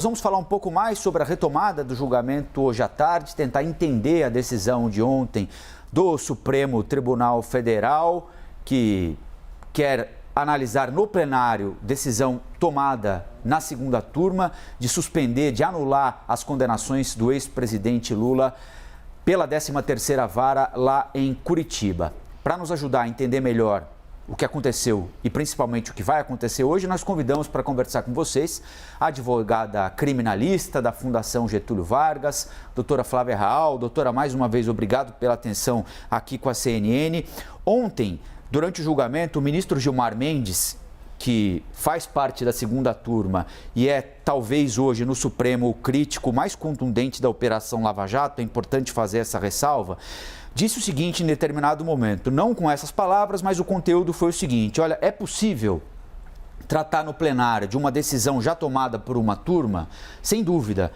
Vamos falar um pouco mais sobre a retomada do julgamento hoje à tarde, tentar entender a decisão de ontem do Supremo Tribunal Federal, que quer analisar no plenário decisão tomada na segunda turma de suspender, de anular as condenações do ex-presidente Lula pela 13ª Vara lá em Curitiba. Para nos ajudar a entender melhor o que aconteceu e principalmente o que vai acontecer hoje, nós convidamos para conversar com vocês a advogada criminalista da Fundação Getúlio Vargas, doutora Flávia Raal. Doutora, mais uma vez, obrigado pela atenção aqui com a CNN. Ontem, durante o julgamento, o ministro Gilmar Mendes, que faz parte da segunda turma e é talvez hoje no Supremo o crítico mais contundente da Operação Lava Jato, é importante fazer essa ressalva, disse o seguinte em determinado momento, não com essas palavras, mas o conteúdo foi o seguinte: olha, é possível tratar no plenário de uma decisão já tomada por uma turma? Sem dúvida,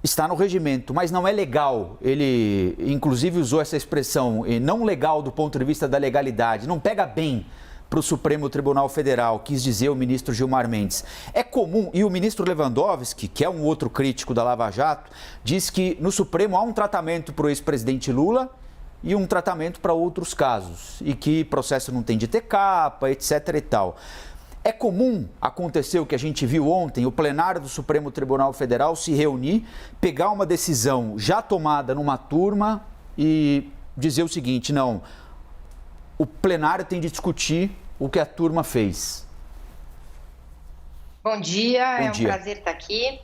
está no regimento, mas não é legal. Ele, inclusive, usou essa expressão, não legal do ponto de vista da legalidade, não pega bem para o Supremo Tribunal Federal, quis dizer o ministro Gilmar Mendes. É comum, e o ministro Lewandowski, que é um outro crítico da Lava Jato, diz que no Supremo há um tratamento para o ex-presidente Lula e um tratamento para outros casos, e que processo não tem de ter capa, etc. e tal. É comum acontecer o que a gente viu ontem, o plenário do Supremo Tribunal Federal se reunir, pegar uma decisão já tomada numa turma e dizer o seguinte: não, o plenário tem de discutir o que a turma fez. Bom dia, é um prazer estar aqui.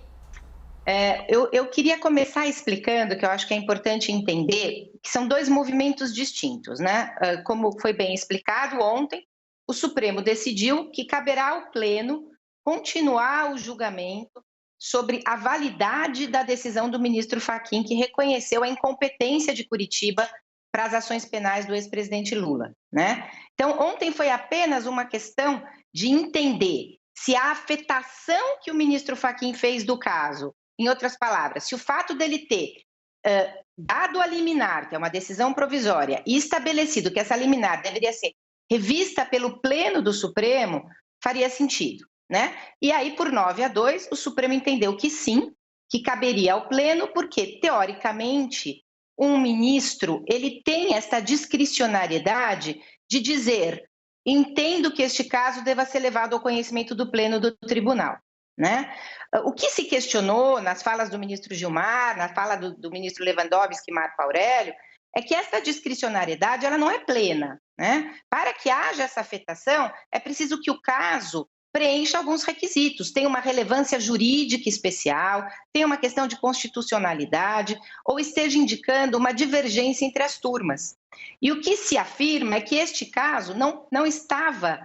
Eu queria começar explicando que eu acho que é importante entender que são dois movimentos distintos, né? Como foi bem explicado ontem, o Supremo decidiu que caberá ao Pleno continuar o julgamento sobre a validade da decisão do ministro Fachin, que reconheceu a incompetência de Curitiba para as ações penais do ex-presidente Lula, né? Então, ontem foi apenas uma questão de entender se a afetação que o ministro Fachin fez do caso, em outras palavras, se o fato dele ter dado a liminar, que é uma decisão provisória, e estabelecido que essa liminar deveria ser revista pelo Pleno do Supremo, faria sentido, né? E aí, por 9-2, o Supremo entendeu que sim, que caberia ao Pleno, porque, teoricamente, um ministro, ele tem essa discricionariedade de dizer: entendo que este caso deva ser levado ao conhecimento do Pleno do Tribunal, né? O que se questionou nas falas do ministro Gilmar, na fala do ministro Lewandowski e Marco Aurélio, é que essa discricionariedade ela não é plena, né? Para que haja essa afetação, é preciso que o caso preencha alguns requisitos, tem uma relevância jurídica especial, tem uma questão de constitucionalidade, ou esteja indicando uma divergência entre as turmas. E o que se afirma é que este caso não estava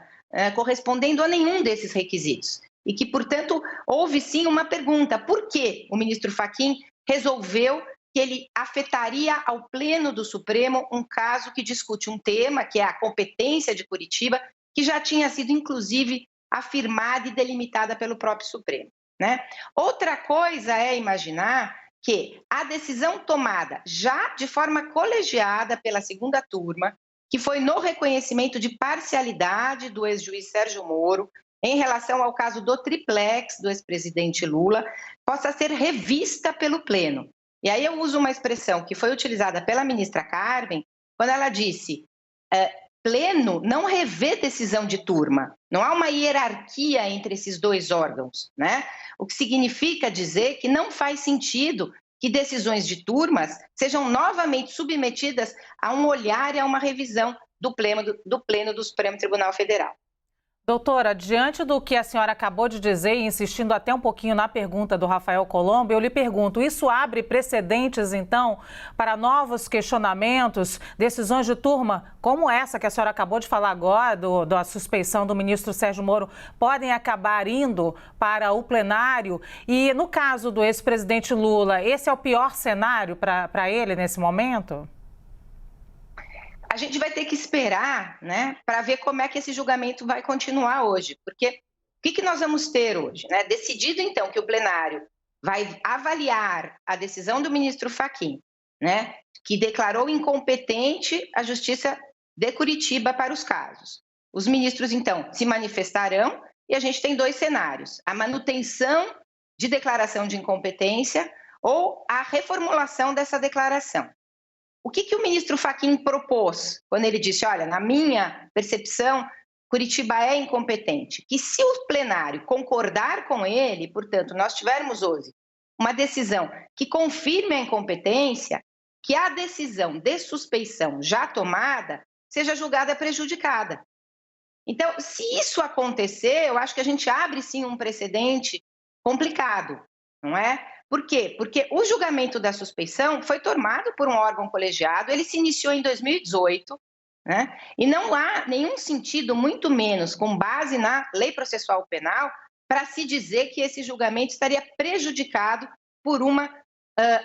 correspondendo a nenhum desses requisitos. E que, portanto, houve sim uma pergunta: por que o ministro Fachin resolveu que ele afetaria ao Pleno do Supremo um caso que discute um tema, que é a competência de Curitiba, que já tinha sido, inclusive, afirmada e delimitada pelo próprio Supremo, né? Outra coisa é imaginar que a decisão tomada já de forma colegiada pela segunda turma, que foi no reconhecimento de parcialidade do ex-juiz Sérgio Moro, em relação ao caso do triplex do ex-presidente Lula, possa ser revista pelo Pleno. E aí eu uso uma expressão que foi utilizada pela ministra Carmen, quando ela disse: Pleno não revê decisão de turma, não há uma hierarquia entre esses dois órgãos, né? O que significa dizer que não faz sentido que decisões de turmas sejam novamente submetidas a um olhar e a uma revisão do Pleno do Supremo Tribunal Federal. Doutora, diante do que a senhora acabou de dizer, e insistindo até um pouquinho na pergunta do Rafael Colombo, eu lhe pergunto: isso abre precedentes, então, para novos questionamentos, decisões de turma como essa que a senhora acabou de falar agora, da suspeição do ministro Sérgio Moro, podem acabar indo para o plenário? E no caso do ex-presidente Lula, esse é o pior cenário para ele nesse momento? A gente vai ter que esperar, né, para ver como é que esse julgamento vai continuar hoje, porque o que nós vamos ter hoje, né? Decidido, então, que o plenário vai avaliar a decisão do ministro Fachin, né, que declarou incompetente a Justiça de Curitiba para os casos. Os ministros, então, se manifestarão e a gente tem dois cenários: a manutenção de declaração de incompetência ou a reformulação dessa declaração. O que o ministro Fachin propôs quando ele disse, olha, na minha percepção, Curitiba é incompetente? Que se o plenário concordar com ele, portanto, nós tivermos hoje uma decisão que confirme a incompetência, que a decisão de suspeição já tomada seja julgada prejudicada. Então, se isso acontecer, eu acho que a gente abre sim um precedente complicado, não é? Por quê? Porque o julgamento da suspeição foi tomado por um órgão colegiado, ele se iniciou em 2018, né? E não há nenhum sentido, muito menos com base na lei processual penal, para se dizer que esse julgamento estaria prejudicado por uma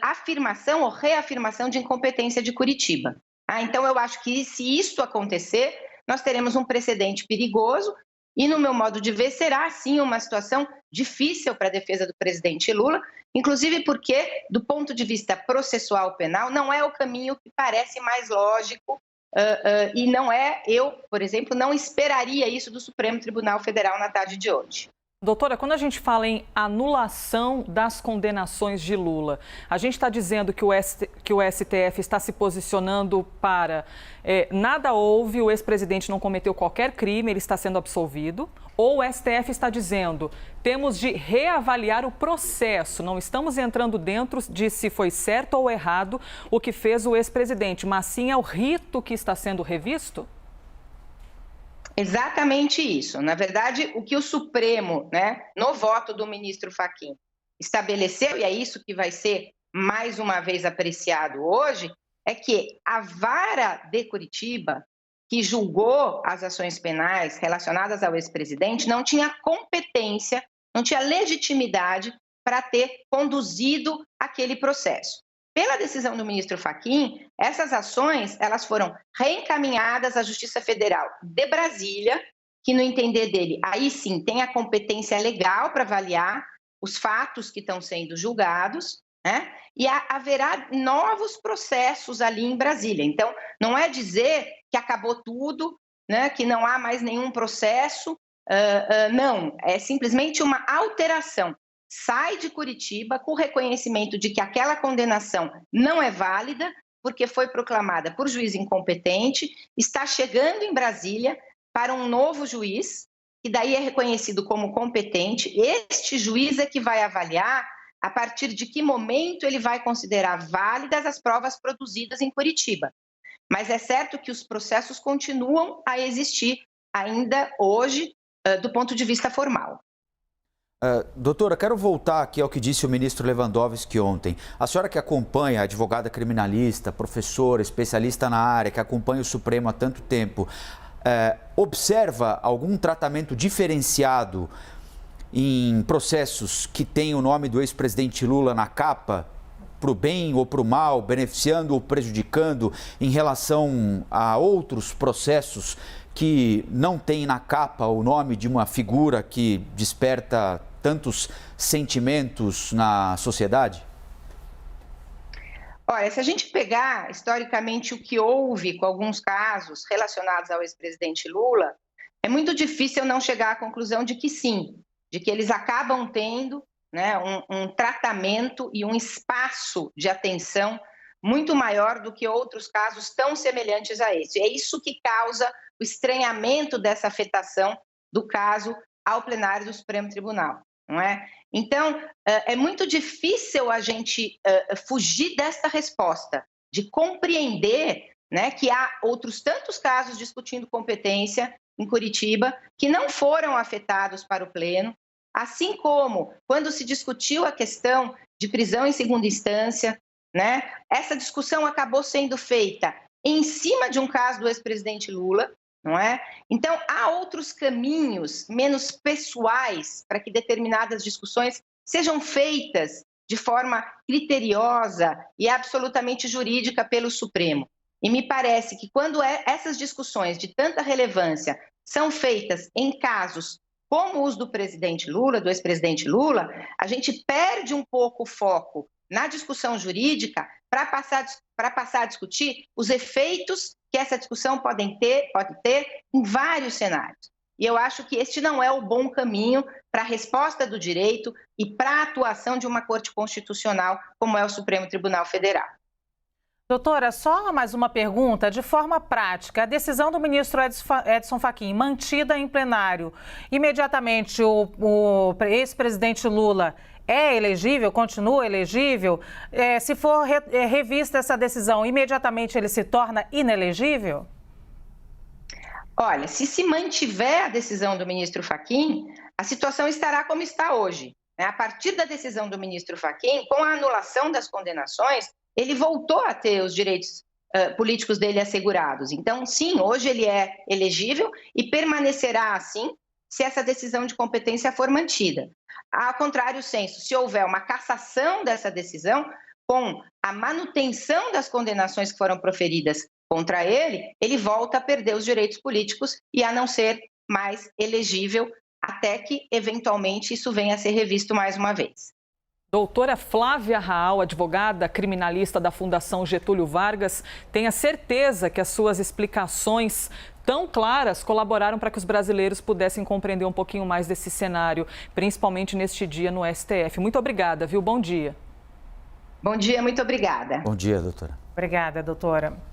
afirmação ou reafirmação de incompetência de Curitiba. Então, eu acho que se isso acontecer, nós teremos um precedente perigoso e, no meu modo de ver, será, sim, uma situação difícil para a defesa do presidente Lula, inclusive porque, do ponto de vista processual penal, não é o caminho que parece mais lógico e não é, eu, por exemplo, não esperaria isso do Supremo Tribunal Federal na tarde de hoje. Doutora, quando a gente fala em anulação das condenações de Lula, a gente está dizendo que o STF está se posicionando para nada houve, o ex-presidente não cometeu qualquer crime, ele está sendo absolvido, ou o STF está dizendo temos de reavaliar o processo, não estamos entrando dentro de se foi certo ou errado o que fez o ex-presidente, mas sim é o rito que está sendo revisto? Exatamente isso. Na verdade, o que o Supremo, no voto do ministro Fachin, estabeleceu, e é isso que vai ser mais uma vez apreciado hoje, é que a vara de Curitiba, que julgou as ações penais relacionadas ao ex-presidente, não tinha competência, não tinha legitimidade para ter conduzido aquele processo. Pela decisão do ministro Fachin, essas ações elas foram reencaminhadas à Justiça Federal de Brasília, que, no entender dele, aí sim tem a competência legal para avaliar os fatos que estão sendo julgados, né? E haverá novos processos ali em Brasília. Então, não é dizer que acabou tudo, né? Que não há mais nenhum processo, não, é simplesmente uma alteração. Sai de Curitiba com o reconhecimento de que aquela condenação não é válida, porque foi proclamada por juiz incompetente, está chegando em Brasília para um novo juiz, que daí é reconhecido como competente. Este juiz é que vai avaliar a partir de que momento ele vai considerar válidas as provas produzidas em Curitiba. Mas é certo que os processos continuam a existir ainda hoje, do ponto de vista formal. Doutora, quero voltar aqui ao que disse o ministro Lewandowski ontem. A senhora que acompanha, advogada criminalista, professora, especialista na área, que acompanha o Supremo há tanto tempo, observa algum tratamento diferenciado em processos que têm o nome do ex-presidente Lula na capa, para o bem ou para o mal, beneficiando ou prejudicando, em relação a outros processos que não têm na capa o nome de uma figura que desperta tantos sentimentos na sociedade? Olha, se a gente pegar historicamente o que houve com alguns casos relacionados ao ex-presidente Lula, é muito difícil não chegar à conclusão de que sim, de que eles acabam tendo, né, um tratamento e um espaço de atenção muito maior do que outros casos tão semelhantes a esse. É isso que causa o estranhamento dessa afetação do caso ao plenário do Supremo Tribunal, não é? Então, é muito difícil a gente fugir desta resposta, de compreender, né, que há outros tantos casos discutindo competência em Curitiba que não foram afetados para o pleno, assim como quando se discutiu a questão de prisão em segunda instância, né, essa discussão acabou sendo feita em cima de um caso do ex-presidente Lula, não é? Então, há outros caminhos menos pessoais para que determinadas discussões sejam feitas de forma criteriosa e absolutamente jurídica pelo Supremo. E me parece que quando essas discussões de tanta relevância são feitas em casos como os do presidente Lula, do ex-presidente Lula, a gente perde um pouco o foco na discussão jurídica para passar a discutir os efeitos que essa discussão pode ter em vários cenários. E eu acho que este não é o bom caminho para a resposta do direito e para a atuação de uma Corte Constitucional como é o Supremo Tribunal Federal. Doutora, só mais uma pergunta. De forma prática, a decisão do ministro Edson Fachin, mantida em plenário, imediatamente o ex-presidente Lula é elegível, continua elegível? Se for revista essa decisão, imediatamente ele se torna inelegível? Olha, se mantiver a decisão do ministro Fachin, a situação estará como está hoje. A partir da decisão do ministro Fachin, com a anulação das condenações, ele voltou a ter os direitos políticos dele assegurados. Então, sim, hoje ele é elegível e permanecerá assim se essa decisão de competência for mantida. Ao contrário senso, se houver uma cassação dessa decisão, com a manutenção das condenações que foram proferidas contra ele, ele volta a perder os direitos políticos e a não ser mais elegível, até que, eventualmente, isso venha a ser revisto mais uma vez. Doutora Flávia Raal, advogada criminalista da Fundação Getúlio Vargas, tenha certeza que as suas explicações tão claras colaboraram para que os brasileiros pudessem compreender um pouquinho mais desse cenário, principalmente neste dia no STF. Muito obrigada, viu? Bom dia. Bom dia, muito obrigada. Bom dia, doutora. Obrigada, doutora.